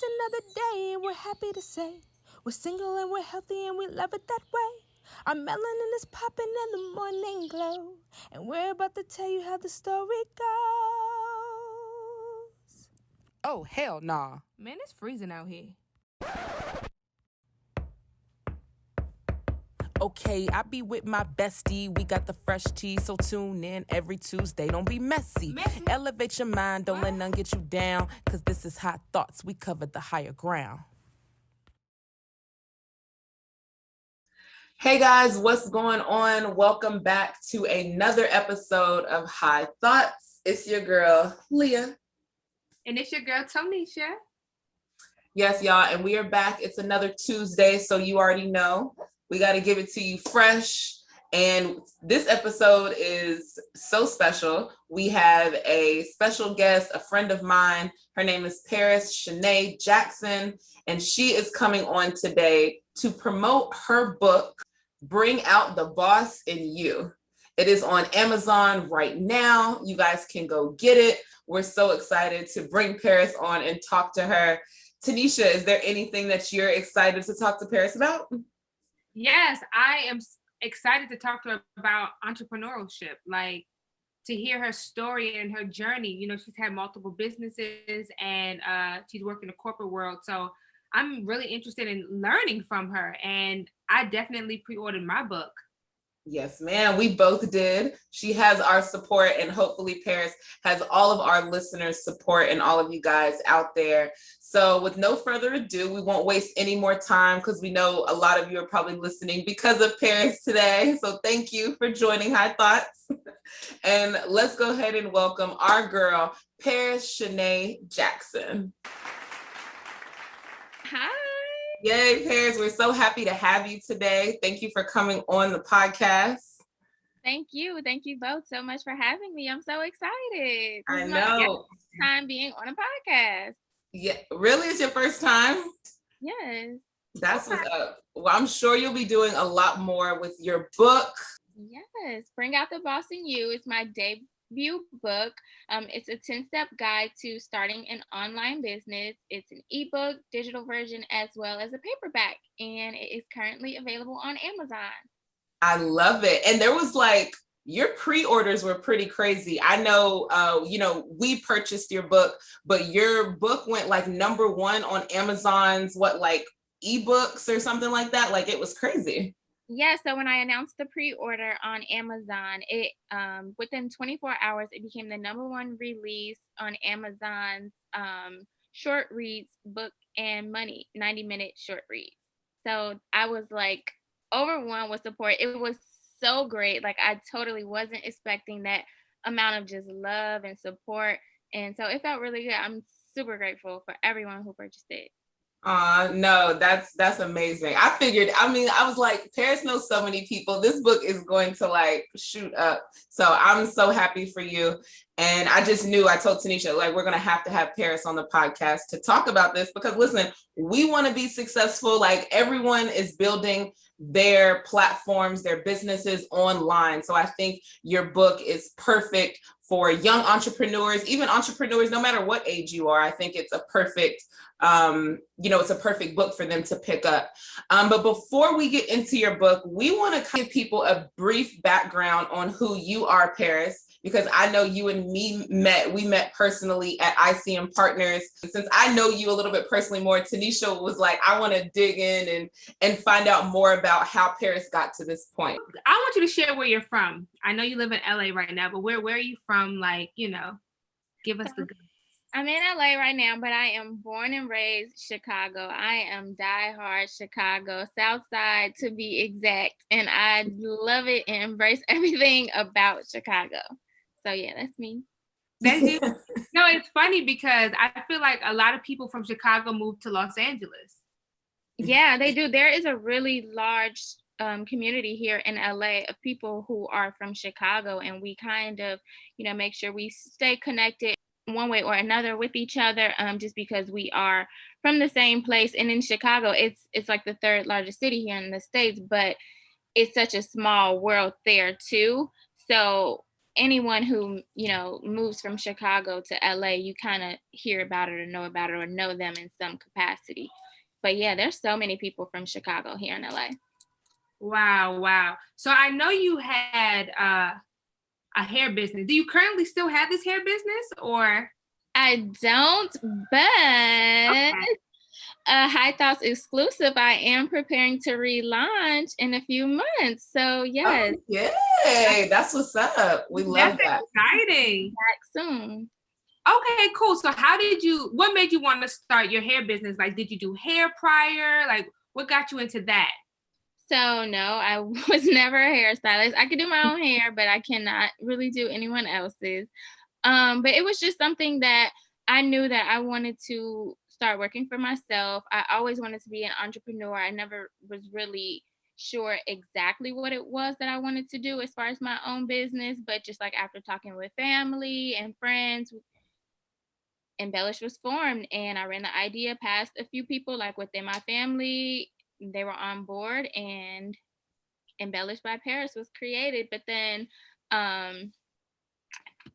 It's another day and we're happy to say we're single and we're healthy and we love it that way. Our melanin is popping in the morning glow, and we're about to tell you how the story goes. Oh, hell nah. Man, it's freezing out here. Okay, I be with my bestie. We got the fresh tea, so tune in every Tuesday. Don't be messy. Elevate your mind, don't let none get you down. Cause this is Hot Thoughts. We covered the higher ground. Hey guys, what's going on? Welcome back to another episode of High Thoughts. It's your girl, Leah. And it's your girl, Tonisha. Yes, y'all, and we are back. It's another Tuesday, so you already know. We got to give it to you fresh. And this episode is so special. We have a special guest, a friend of mine. Her name is Paris Chane Jackson, and she is coming on today to promote her book, Bring Out the Boss in You. It is on Amazon right now. You guys can go get it. We're so excited to bring Paris on and talk to her. Tanisha, is there anything that you're excited to talk to Paris about? Yes, I am excited to talk to her about entrepreneurship, like to hear her story and her journey. You know, she's had multiple businesses and she's worked in the corporate world. So I'm really interested in learning from her, and I definitely pre-ordered my book. Yes, ma'am. We both did. She has our support, and hopefully Paris has all of our listeners' support and all of you guys out there. So with no further ado, we won't waste any more time because we know a lot of you are probably listening because of Paris today. So thank you for joining High Thoughts. And let's go ahead and welcome our girl, Paris Chane Jackson. Hi. Yay, Paris. We're so happy to have you today. Thank you for coming on the podcast. Thank you. Thank you both so much for having me. I'm so excited. I know. My time being on a podcast. Yeah, really? It's your first time? Yes. That's what's up. Well, I'm sure you'll be doing a lot more with your book. Yes. Bring Out the Boss in You is my debut book. It's a 10-step guide to starting an online business. It's an ebook, digital version, as well as a paperback, and it is currently available on Amazon. I love it. And there was like, your pre-orders were pretty crazy. I know, we purchased your book, but your book went like number one on Amazon's, ebooks or something like that. Like, it was crazy. Yeah, so when I announced the pre-order on Amazon, it within 24 hours, it became the number one release on Amazon's short reads, book and money, 90-minute short reads. So I was like overwhelmed with support. It was so great. Like, I totally wasn't expecting that amount of just love and support. And so it felt really good. I'm super grateful for everyone who purchased it. No, that's amazing. I was like, Paris knows so many people. This book is going to like shoot up. So I'm so happy for you. And I just knew, I told Tanisha, like, we're going to have Paris on the podcast to talk about this because listen, we want to be successful. Like, everyone is building their platforms, their businesses online. So I think your book is perfect for young entrepreneurs, even entrepreneurs, no matter what age you are. I think it's a perfect it's a perfect book for them to pick up. But before we get into your book, we want to give people a brief background on who you are, Paris, because I know you and me we met personally at ICM Partners. Since I know you a little bit personally more, Tanisha was like, I want to dig in and find out more about how Paris got to this point. I want you to share where you're from. I know you live in LA right now, but where are you from? Like, give us the good. I'm in LA right now, but I am born and raised Chicago. I am diehard Chicago, South Side to be exact. And I love it and embrace everything about Chicago. So yeah, that's me. No, it's funny because I feel like a lot of people from Chicago moved to Los Angeles. Yeah, they do. There is a really large community here in LA of people who are from Chicago, and we kind of, make sure we stay connected one way or another with each other, just because we are from the same place. And in Chicago, it's like the third largest city here in the States, but it's such a small world there too. So anyone who, moves from Chicago to LA, you kind of hear about it or know them in some capacity. But yeah, there's so many people from Chicago here in LA. Wow. So I know you had a hair business. Do you currently still have this hair business, or? I don't, but a High Thoughts exclusive, I am preparing to relaunch in a few months. So yes. Oh, yay, that's what's up. We love that. Exciting. Back soon. Okay, cool. So what made you want to start your hair business? Like, did you do hair prior? Like, what got you into that? So no, I was never a hairstylist. I could do my own hair, but I cannot really do anyone else's. But it was just something that I knew that I wanted to start working for myself. I always wanted to be an entrepreneur. I never was really sure exactly what it was that I wanted to do as far as my own business, but just like after talking with family and friends, Embellish was formed, and I ran the idea past a few people like within my family. They were on board, and Embellished by Paris was created. But then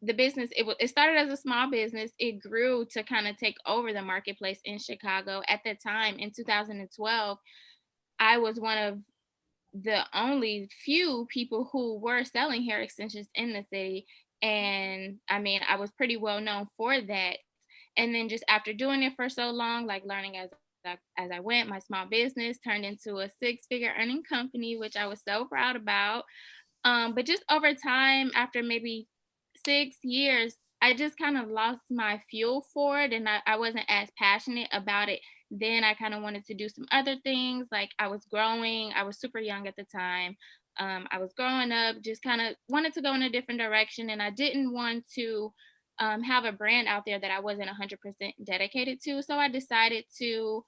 the business, it started as a small business. It grew to kind of take over the marketplace in Chicago. At the time, in 2012, I was one of the only few people who were selling hair extensions in the city. And I mean, I was pretty well known for that. And then just after doing it for so long, like learning as I went, my small business turned into a 6-figure earning company, which I was so proud about. But just over time, after maybe 6 years, I just kind of lost my fuel for it, and I wasn't as passionate about it. Then I kind of wanted to do some other things. Like I was growing, I was super young at the time. I was growing up, just kind of wanted to go in a different direction, and I didn't want to have a brand out there that I wasn't 100% dedicated to. So I decided to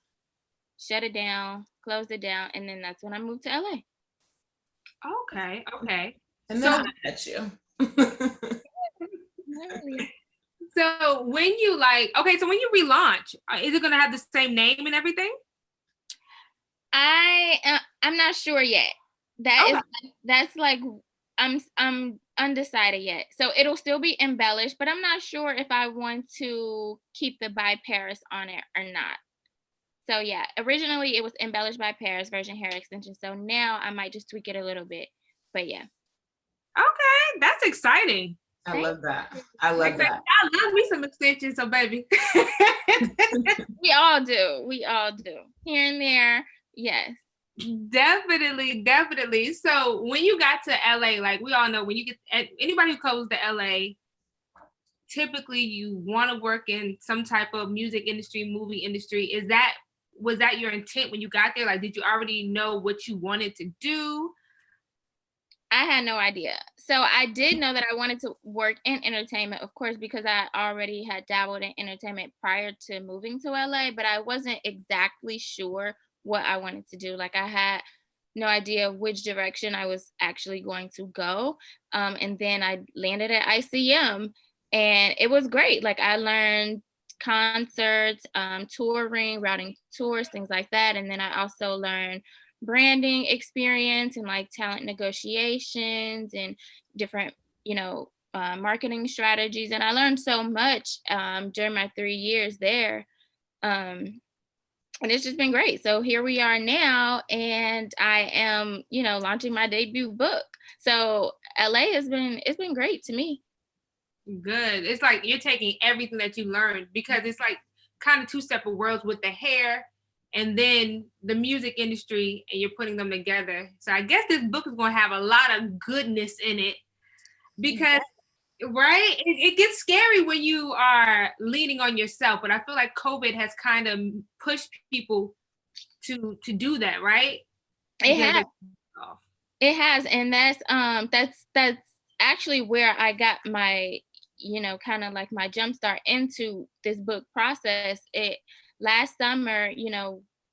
shut it down, close it down, and then that's when I moved to LA. Okay. And then I met you. So when you when you relaunch, is it gonna have the same name and everything? I'm not sure yet. That's like I'm undecided yet. So it'll still be Embellished, but I'm not sure if I want to keep the by Paris on it or not. So yeah, originally it was Embellished by Paris Virgin Hair Extension. So now I might just tweak it a little bit. But yeah. Okay, that's exciting. I love that. I love me some extensions, so baby. We all do. Here and there, yes. Definitely. So when you got to LA, like we all know, when you get anybody who goes to LA, typically you want to work in some type of music industry, movie industry. Was that your intent when you got there? Like, did you already know what you wanted to do? I had no idea. So I did know that I wanted to work in entertainment, of course, because I already had dabbled in entertainment prior to moving to LA, but I wasn't exactly sure what I wanted to do. Like I had no idea which direction I was actually going to go. And then I landed at ICM, and it was great. Like I learned concerts, touring, routing tours, things like that. And then I also learned branding experience and like talent negotiations and different, marketing strategies. And I learned so much during my 3 years there. And it's just been great. So here we are now, and I am, launching my debut book. So LA it's been great to me. Good. It's like you're taking everything that you learned, because it's like kind of two separate worlds with the hair and then the music industry, and you're putting them together. So I guess this book is going to have a lot of goodness in it, because right, it gets scary when you are leaning on yourself, but I feel like COVID has kind of pushed people to do that, right? It has, and that's actually where I got my, kind of like my jumpstart into this book process. Last summer,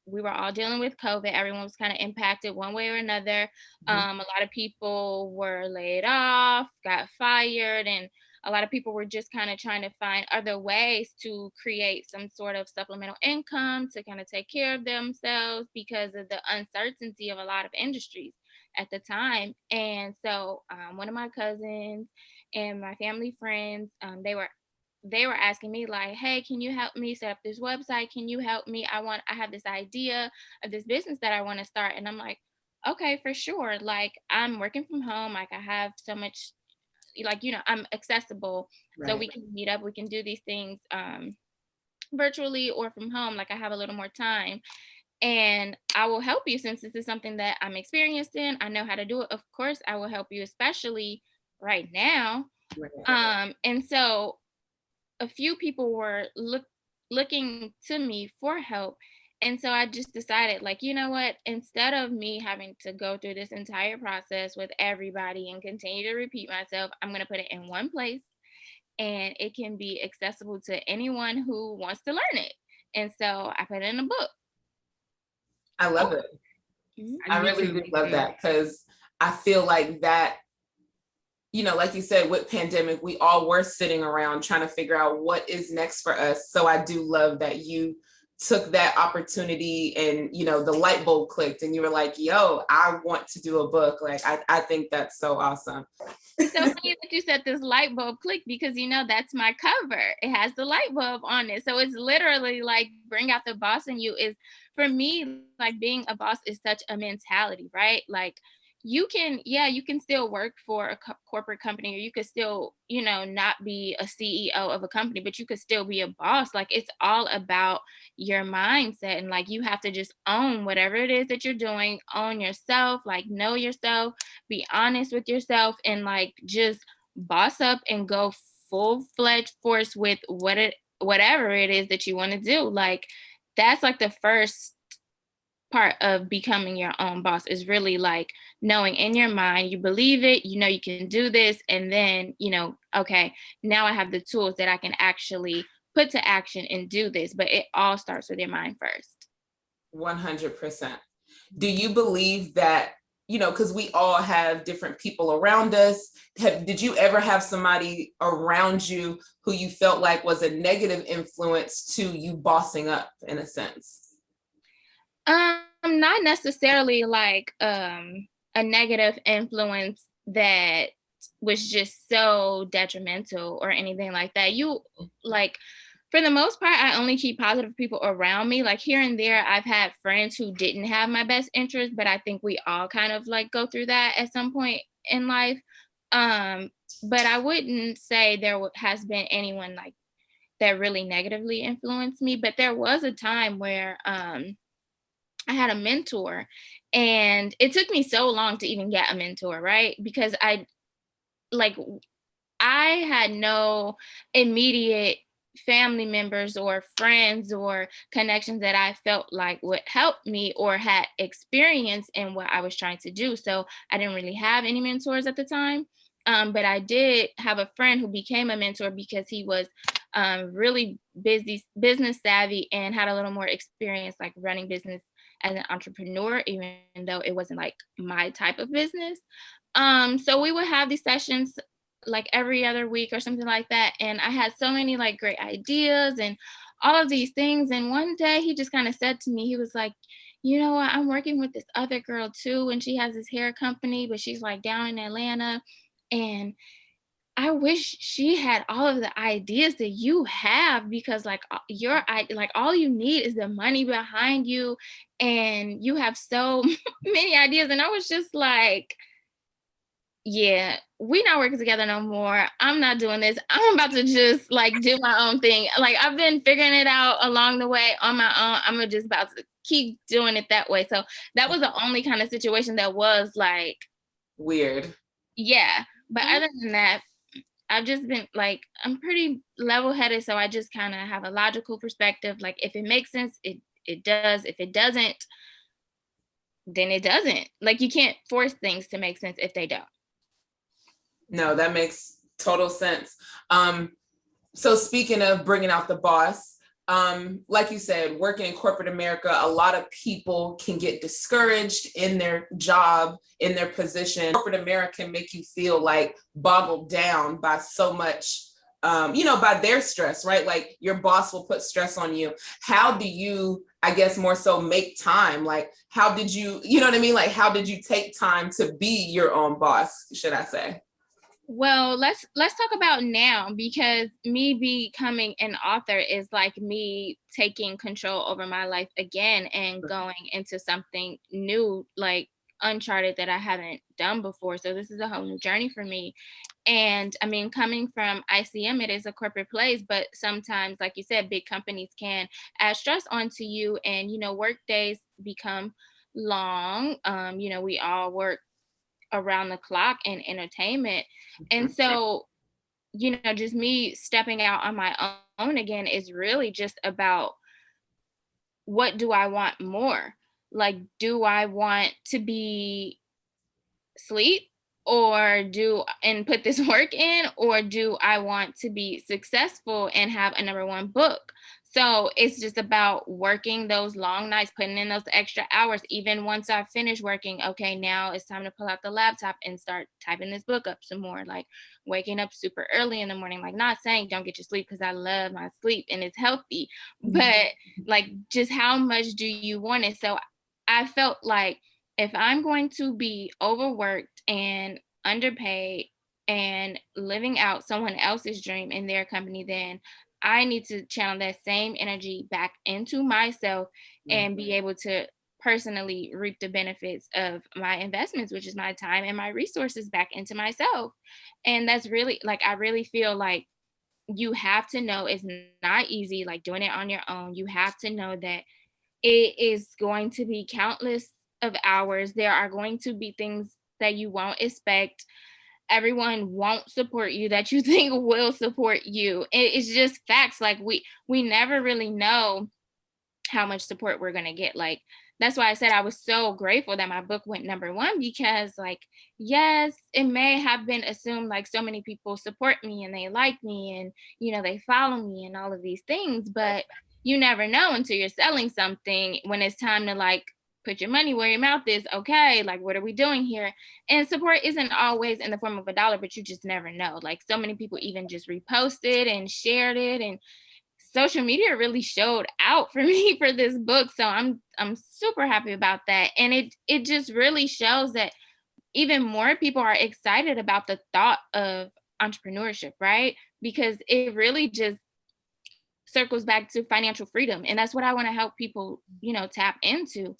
we were all dealing with COVID. Everyone was kind of impacted one way or another. A lot of people were laid off, got fired, and a lot of people were just kind of trying to find other ways to create some sort of supplemental income to kind of take care of themselves because of the uncertainty of a lot of industries at the time. And so one of my cousins and my family friends, they were asking me like, hey, can you help me set up this website? Can you help me? I have this idea of this business that I want to start. And I'm like, okay, for sure. Like, I'm working from home. Like, I have so much, like, I'm accessible. So we can meet up, we can do these things virtually or from home. Like, I have a little more time, and I will help you since this is something that I'm experienced in. I know how to do it. Of course, I will help you, especially right now. And so a few people were looking to me for help. And so I just decided, like, you know what, instead of me having to go through this entire process with everybody and continue to repeat myself, I'm going to put it in one place, and it can be accessible to anyone who wants to learn it. And so I put it in a book. I love it. I really do love that, because I feel like that, like you said, with pandemic, we all were sitting around trying to figure out what is next for us. So I do love that you took that opportunity and, the light bulb clicked and you were like, yo, I want to do a book. Like, I think that's so awesome. It's so funny that you said this light bulb clicked, because, that's my cover. It has the light bulb on it. So it's literally like, bring out the boss in you. Is, for me, like, being a boss is such a mentality, right? Like, you can still work for a corporate company, or you could still, not be a CEO of a company, but you could still be a boss. Like, it's all about your mindset. And like, you have to just own whatever it is that you're doing, own yourself, like, know yourself, be honest with yourself, and like, just boss up and go full-fledged force with whatever it is that you want to do. Like, that's like the first part of becoming your own boss, is really like knowing in your mind you believe it, you can do this, and then okay, now I have the tools that I can actually put to action and do this. But it all starts with your mind first. 100%. Do you believe that, because we all have different people around us, did you ever have somebody around you who you felt like was a negative influence to you bossing up, in a sense? Not necessarily like a negative influence that was just so detrimental or anything like that. Like, for the most part, I only keep positive people around me. Like, here and there, I've had friends who didn't have my best interest, but I think we all kind of like go through that at some point in life. But I wouldn't say there has been anyone like that really negatively influenced me. But there was a time where I had a mentor, and it took me so long to even get a mentor, right? Because I had no immediate family members or friends or connections that I felt like would help me or had experience in what I was trying to do. So I didn't really have any mentors at the time. But I did have a friend who became a mentor because he was really business savvy and had a little more experience like running business as an entrepreneur, even though it wasn't like my type of business. So we would have these sessions like every other week or something like that. And I had so many like great ideas and all of these things. And one day he just kind of said to me, he was like, you know what, I'm working with this other girl too, and she has this hair company, but she's like down in Atlanta. And I wish she had all of the ideas that you have, because like all you need is the money behind you, and you have so many ideas. And I was just like, yeah, we not working together no more. I'm not doing this. I'm about to just like do my own thing. Like, I've been figuring it out along the way on my own. I'm just about to keep doing it that way. So that was the only kind of situation that was like weird. Yeah. But other than that, I've just been like, I'm pretty level-headed, so I just kind of have a logical perspective. Like, if it makes sense, it does. If it doesn't, then it doesn't. Like, you can't force things to make sense if they don't. No, that makes total sense. So speaking of bringing out the boss, like you said, working in corporate America, a lot of people can get discouraged in their job, in their position. Corporate America can make you feel like boggled down by so much, by their stress, right? Like, your boss will put stress on you. How do you, I guess more so, make time? Like, how did you, you know what I mean? Like, how did you take time to be your own boss, should I say? Well, let's talk about now, because me becoming an author is like me taking control over my life again and going into something new, like uncharted, that I haven't done before. So this is a whole new journey for me. And I mean, coming from ICM, it is a corporate place, but sometimes, like you said, big companies can add stress onto you, and work days become long. We all work around the clock in entertainment. And so, just me stepping out on my own again is really just about, what do I want more? Like, do I want to be sleep, or do and put this work in, or do I want to be successful and have a number one book? So it's just about working those long nights, putting in those extra hours. Even once I finish working, okay, now it's time to pull out the laptop and start typing this book up some more. Like waking up super early in the morning, like not saying don't get your sleep, because I love my sleep and it's healthy, but like, just how much do you want it? So I felt like, if I'm going to be overworked and underpaid and living out someone else's dream in their company, then I need to channel that same energy back into myself and be able to personally reap the benefits of my investments, which is my time and my resources, back into myself. And that's really, like, I really feel like you have to know it's not easy, like doing it on your own. You have to know that it is going to be countless of hours. There are going to be things that you won't expect. Everyone won't support you that you think will support you. It's just facts. Like, we never really know how much support we're going to get. Like, that's why I said I was so grateful that my book went number one, because, like, yes, it may have been assumed, like, so many people support me and they like me and they follow me and all of these things, but you never know until you're selling something, when it's time to, like, put your money where your mouth is. Okay, like, what are we doing here? And support isn't always in the form of a dollar, but you just never know. Like, so many people even just reposted and shared it, and social media really showed out for me for this book. So I'm super happy about that. And it just really shows that even more people are excited about the thought of entrepreneurship, right? Because it really just circles back to financial freedom. And that's what I want to help people, tap into.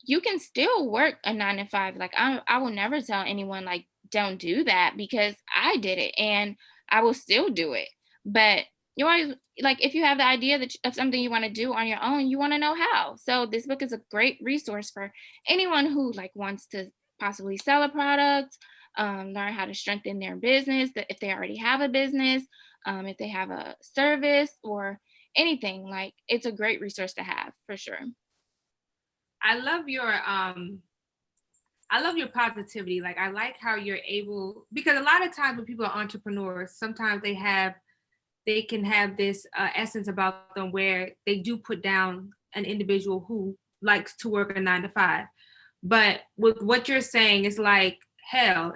You can still work a 9 to 5. Like, I will never tell anyone, like, don't do that, because I did it and I will still do it. But you always, like, if you have the idea of something you want to do on your own, you want to know how. So this book is a great resource for anyone who, like, wants to possibly sell a product, learn how to strengthen their business, that if they already have a business, if they have a service or anything. Like, it's a great resource to have, for sure. I love your positivity. Like, I like how you're able, because a lot of times when people are entrepreneurs, sometimes they can have this essence about them where they do put down an individual who likes to work a 9 to 5. But with what you're saying, it's like, hell,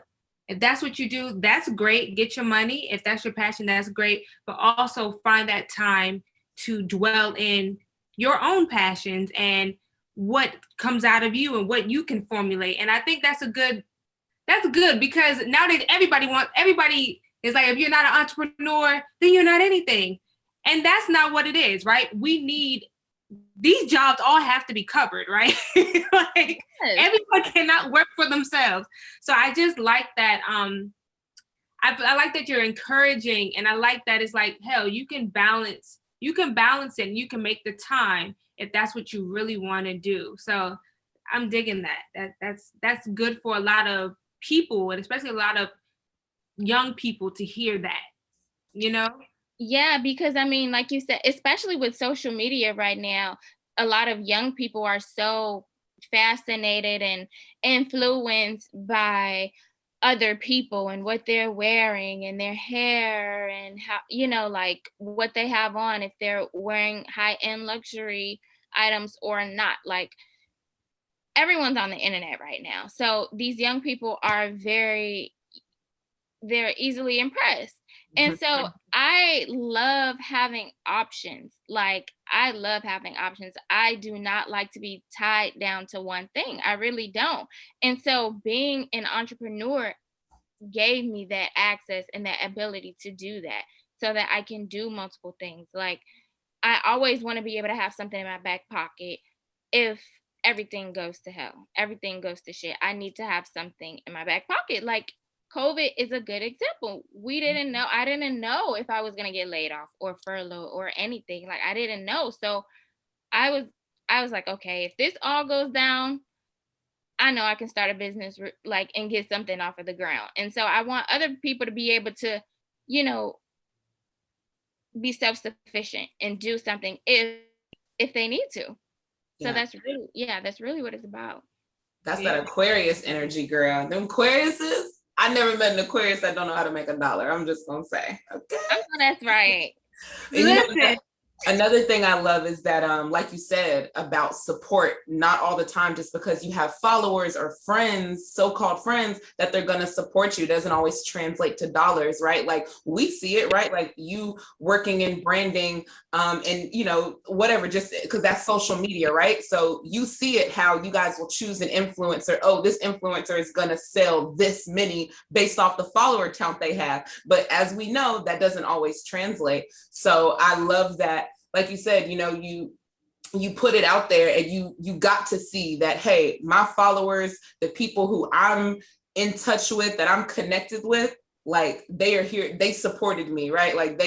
if that's what you do, that's great. Get your money. If that's your passion, that's great. But also find that time to dwell in your own passions and what comes out of you and what you can formulate. And I think that's good, because nowadays everybody is like, if you're not an entrepreneur, then you're not anything. And that's not what it is, right? We need, these jobs all have to be covered, right? Like, everyone cannot work for themselves. So I just like that. I like that you're encouraging, and I like that it's like, hell, you can balance it, and you can make the time if that's what you really want to do. So I'm digging that. That's good for a lot of people, and especially a lot of young people to hear that, Yeah, because I mean, like you said, especially with social media right now, a lot of young people are so fascinated and influenced by other people and what they're wearing and their hair and how, like what they have on, if they're wearing high-end luxury items or not. Like, everyone's on the internet right now. So these young people are they're easily impressed. And so I love having options. Like, I love having options. I do not like to be tied down to one thing. I really don't. And so being an entrepreneur gave me that access and that ability to do that so that I can do multiple things. Like, I always want to be able to have something in my back pocket if everything goes to hell, everything goes to shit. I need to have something in my back pocket. Like, COVID is a good example. I didn't know if I was going to get laid off or furloughed or anything. Like, I didn't know. So I was like, okay, if this all goes down, I know I can start a business like and get something off of the ground. And so I want other people to be able to, you know, be self-sufficient and do something if they need to. So Yeah. that's really what it's about. That's that Aquarius energy, girl. Them Aquariuses, I never met an Aquarius that don't know how to make $1. I'm just gonna say, okay. I know that's right. And you know, another thing I love is that, like you said, about support, not all the time, just because you have followers or friends, so-called friends, that they're going to support you doesn't always translate to dollars, right? Like we see it, right? Like you working in branding, and you know, whatever, just because that's social media, right? So you see it, how you guys will choose an influencer. Oh, this influencer is going to sell this many based off the follower count they have. But as we know, that doesn't always translate. So I love that. Like you said, you know, you put it out there and you got to see that, hey, my followers, the people who I'm in touch with, that I'm connected with, like they are here, they supported me, right? Like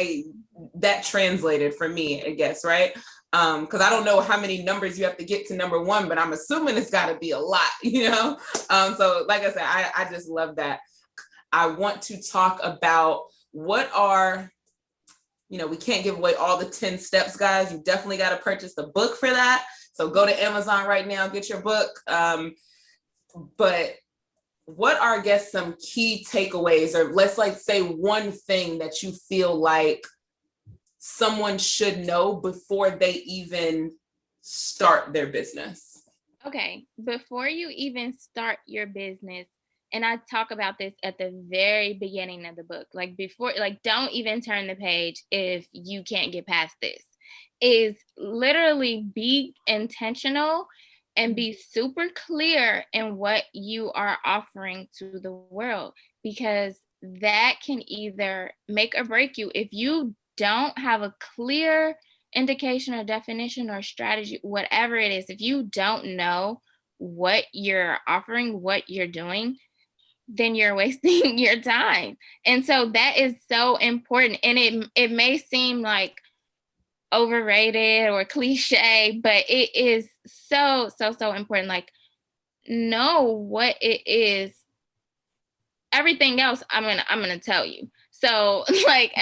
that translated for me, I guess, right? Because I don't know how many numbers you have to get to number one, but I'm assuming it's got to be a lot, you know? So like I said, I just love that. I want to talk about what are, you know, we can't give away all the 10 steps, guys. You definitely got to purchase the book for that. So go to Amazon right now, get your book. But what are, I guess, some key takeaways, or let's like say one thing that you feel like someone should know before they even start their business? Okay, before you even start your business, and I talk about this at the very beginning of the book, like before, like don't even turn the page if you can't get past this, is literally be intentional and be super clear in what you are offering to the world, because that can either make or break you. If you don't have a clear indication or definition or strategy, whatever it is, if you don't know what you're offering, what you're doing, then you're wasting your time. And so that is so important. And it may seem like overrated or cliche, but it is so important. Like, know what it is. Everything else I'm gonna tell you. So like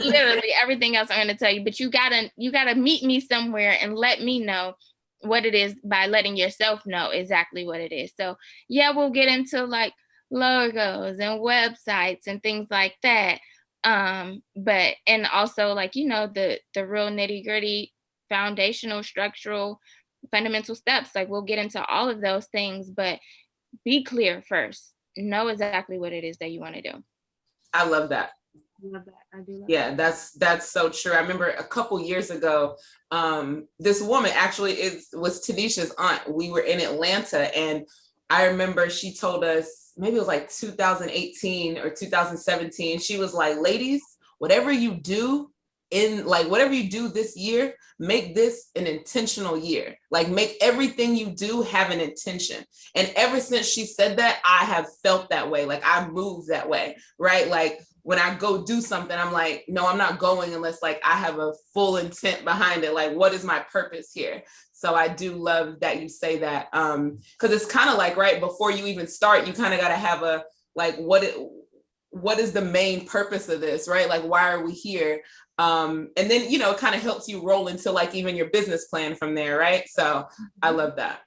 literally everything else I'm gonna tell you, but you gotta meet me somewhere and let me know what it is by letting yourself know exactly what it is. So yeah, we'll get into like logos and websites and things like that. But and also like, you know, the real nitty-gritty foundational structural fundamental steps, like we'll get into all of those things, but be clear first. Know exactly what it is that you want to do. I love that. I do love Yeah, that's so true. I remember a couple years ago, this woman actually was Tanisha's aunt. We were in Atlanta, and I remember she told us, maybe it was like 2018 or 2017, she was like, ladies, whatever you do this year, make this an intentional year. Like make everything you do have an intention. And ever since she said that, I have felt that way. Like I move that way, right? Like when I go do something, I'm like, no, I'm not going unless like I have a full intent behind it. Like, what is my purpose here? So I do love that you say that. Because it's kind of like, right, before you even start, you kind of got to have a, like, what is the main purpose of this, right? Like, why are we here? And then, you know, it kind of helps you roll into like even your business plan from there, right? So I love that.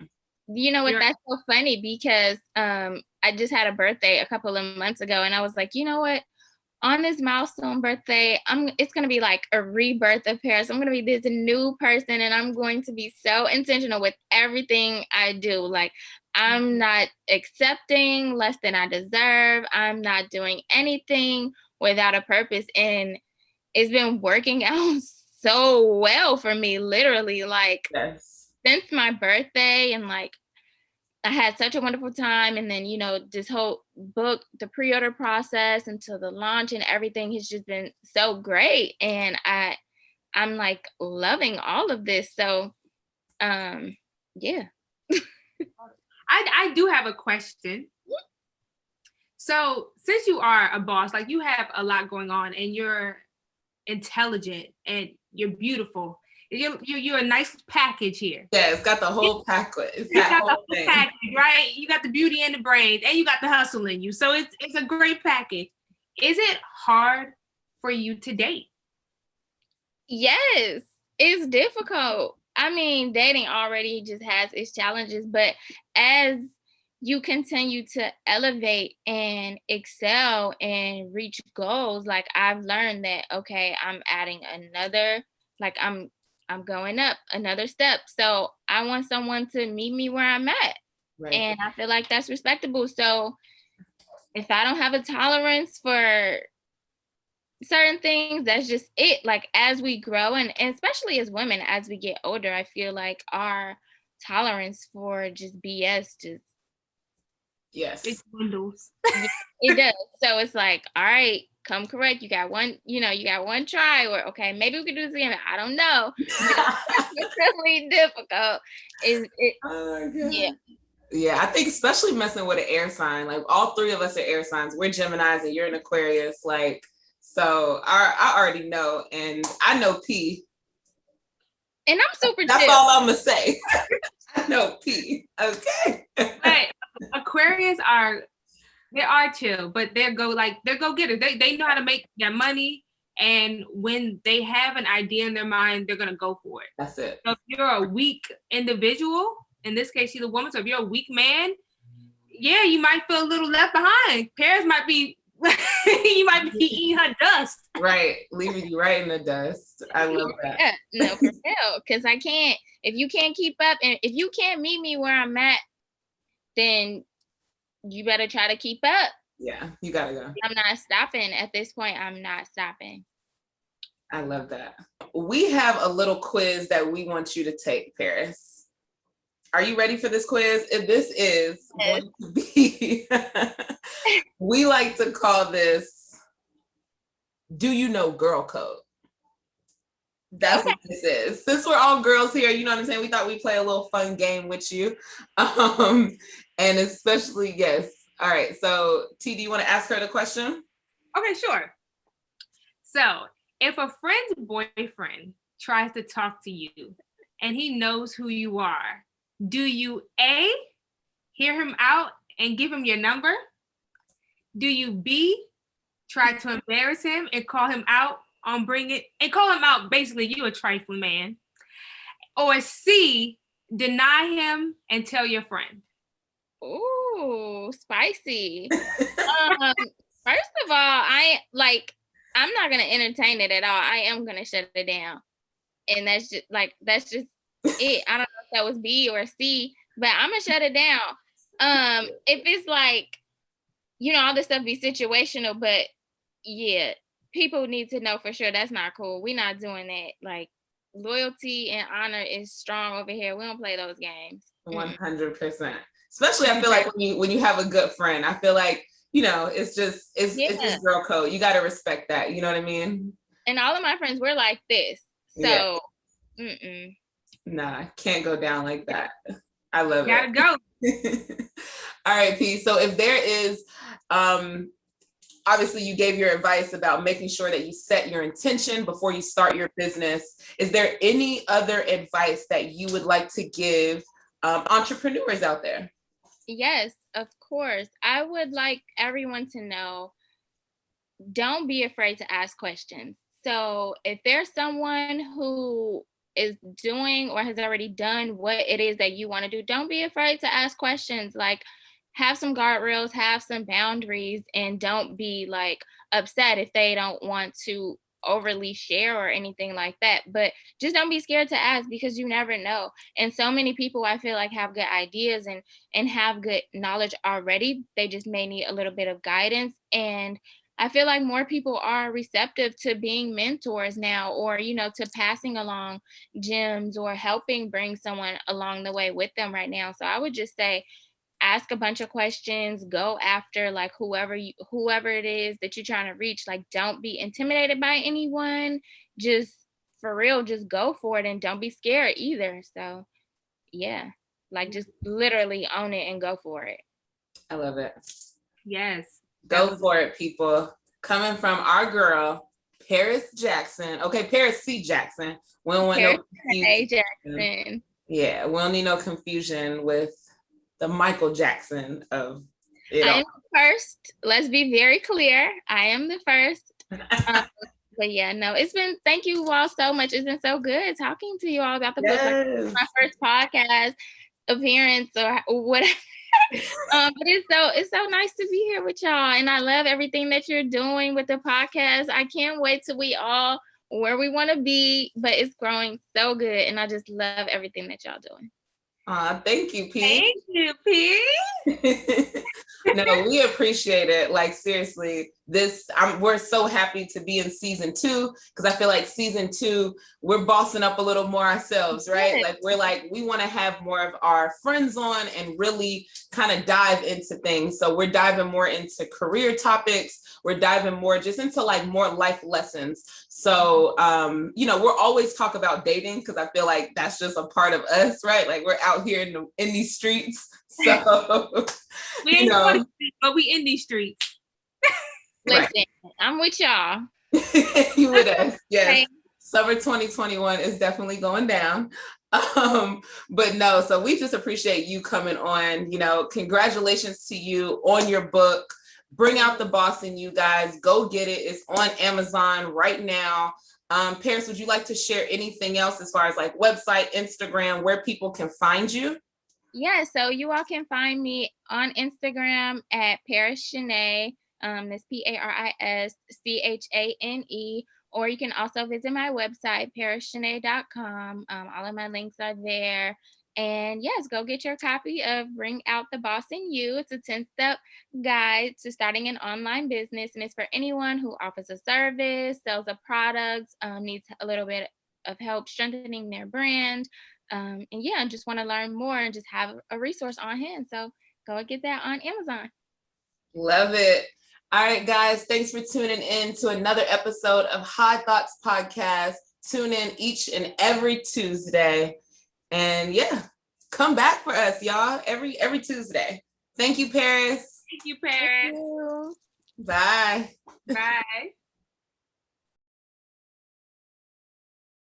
You know what, that's so funny because I just had a birthday a couple of months ago, and I was like, you know what? On this milestone birthday, it's going to be like a rebirth of Paris. I'm going to be this new person, and I'm going to be so intentional with everything I do. Like, I'm not accepting less than I deserve. I'm not doing anything without a purpose. And it's been working out so well for me, literally, like, yes. Since my birthday, and like I had such a wonderful time. And then, this whole book, the pre-order process until the launch and everything has just been so great. And I'm like loving all of this. So, yeah. I do have a question. So since you are a boss, like you have a lot going on and you're intelligent and you're beautiful. You're a nice package here. Yeah, it's got the whole package. It's got the whole package, right? You got the beauty and the brains, and you got the hustle in you. So it's a great package. Is it hard for you to date? Yes, it's difficult. I mean, dating already just has its challenges, but as you continue to elevate and excel and reach goals, like I've learned that, okay, I'm adding another, like I'm going up another step. So I want someone to meet me where I'm at. Right. And I feel like that's respectable. So if I don't have a tolerance for certain things, that's just it. Like as we grow and especially as women, as we get older, I feel like our tolerance for just BS just it dwindles. It does. So it's like, all right, come correct. You got one try, or okay, maybe we could do this again. I don't know. It's really difficult. Oh my God. Yeah, I think especially messing with an air sign, like all three of us are air signs. We're Geminis and you're an Aquarius. Like, so I already know, and I know P. And I'm super chill. That's all I'm gonna say. I know P. Okay. But Aquarius are chill, but they're go getters. They know how to make their money, and when they have an idea in their mind, they're gonna go for it. That's it. So if you're a weak individual, in this case, she's a woman. So if you're a weak man, yeah, you might feel a little left behind. Paris might be, you might be eating her dust. Right, leaving you right in the dust. I love that. Yeah, no, for real. Because I can't. If you can't keep up, and if you can't meet me where I'm at, then you better try to keep up. Yeah, you gotta go. I'm not stopping. At this point, I'm not stopping. I love that. We have a little quiz that we want you to take, Paris. Are you ready for this quiz? If this is going to be, we like to call this, do you know girl code? That's what this is. Since we're all girls here, you know what I'm saying? We thought we'd play a little fun game with you. And especially, yes. All right. So T, do you want to ask her the question? Okay, sure. So if a friend's boyfriend tries to talk to you and he knows who you are, do you A, hear him out and give him your number? Do you B, try to embarrass him and call him out basically you a trifling man? Or C, deny him and tell your friend? Ooh, spicy. First of all, I'm not gonna entertain it at all. I am gonna shut it down. And that's just it. I don't know if that was B or C, but I'm gonna shut it down. If it's like, all this stuff be situational, but yeah, people need to know for sure that's not cool. We're not doing that. Like, loyalty and honor is strong over here. We don't play those games. 100%. Especially, I feel like when you have a good friend, I feel like, it's just girl code. You got to respect that. You know what I mean? And all of my friends, we're like this. So, Nah, can't go down like that. I love it. Gotta go. All right, P. So if there is, obviously you gave your advice about making sure that you set your intention before you start your business. Is there any other advice that you would like to give entrepreneurs out there? Yes, of course. I would like everyone to know, don't be afraid to ask questions. So if there's someone who is doing or has already done what it is that you want to do, don't be afraid to ask questions. Like, have some guardrails, have some boundaries, and don't be like upset if they don't want to overly share or anything like that. But just don't be scared to ask, because you never know. And so many people, I feel like, have good ideas and have good knowledge already. They just may need a little bit of guidance. And I feel like more people are receptive to being mentors now, or, to passing along gems or helping bring someone along the way with them right now. So I would just say, ask a bunch of questions, go after like whoever it is that you're trying to reach. Like, don't be intimidated by anyone. Just for real, just go for it and don't be scared either. So yeah, like just literally own it and go for it. I love it. Yes. Go for it, people. Coming from our girl, Paris Jackson. Okay, Paris C. Jackson. We don't want Paris no Chane Jackson. Yeah, we don't need no confusion with the Michael Jackson of it I all. am the first. Let's be very clear. I am the first. But yeah, no, thank you all so much. It's been so good talking to you all about the book. Like, my first podcast appearance or whatever. But it's so nice to be here with y'all. And I love everything that you're doing with the podcast. I can't wait till we all where we want to be, but it's growing so good. And I just love everything that y'all doing. Thank you, P. Thank you, P. No, we appreciate it. Like, seriously, we're so happy to be in season 2 because I feel like season 2, we're bossing up a little more ourselves, right? Yes. We want to have more of our friends on and really kind of dive into things. So we're diving more into career topics. We're diving more just into like more life lessons. So, we're always talk about dating because I feel like that's just a part of us, right? Like, we're out here in these streets. So, we ain't on the streets, but we in these streets. Listen, right. I'm with y'all. You with us, yes. Okay. Summer 2021 is definitely going down. But no, so we just appreciate you coming on. Congratulations to you on your book. Bring out the boss in you guys. Go get it. It's on Amazon right now. Paris, would you like to share anything else as far as like website, Instagram, where people can find you? Yeah, so you all can find me on Instagram at Paris Chane. That's ParisChane, or you can also visit my website, parischane.com. All of my links are there. And yes, go get your copy of Bring Out the Boss in You. It's a 10-step guide to starting an online business, and it's for anyone who offers a service, sells a product, needs a little bit of help strengthening their brand. And yeah, just want to learn more and just have a resource on hand. So go and get that on Amazon. Love it. All right, guys, thanks for tuning in to another episode of High Thoughts Podcast. Tune in each and every Tuesday. And yeah, come back for us, y'all, every Tuesday. Thank you, Paris. Thank you, Paris. Thank you. Bye. Bye.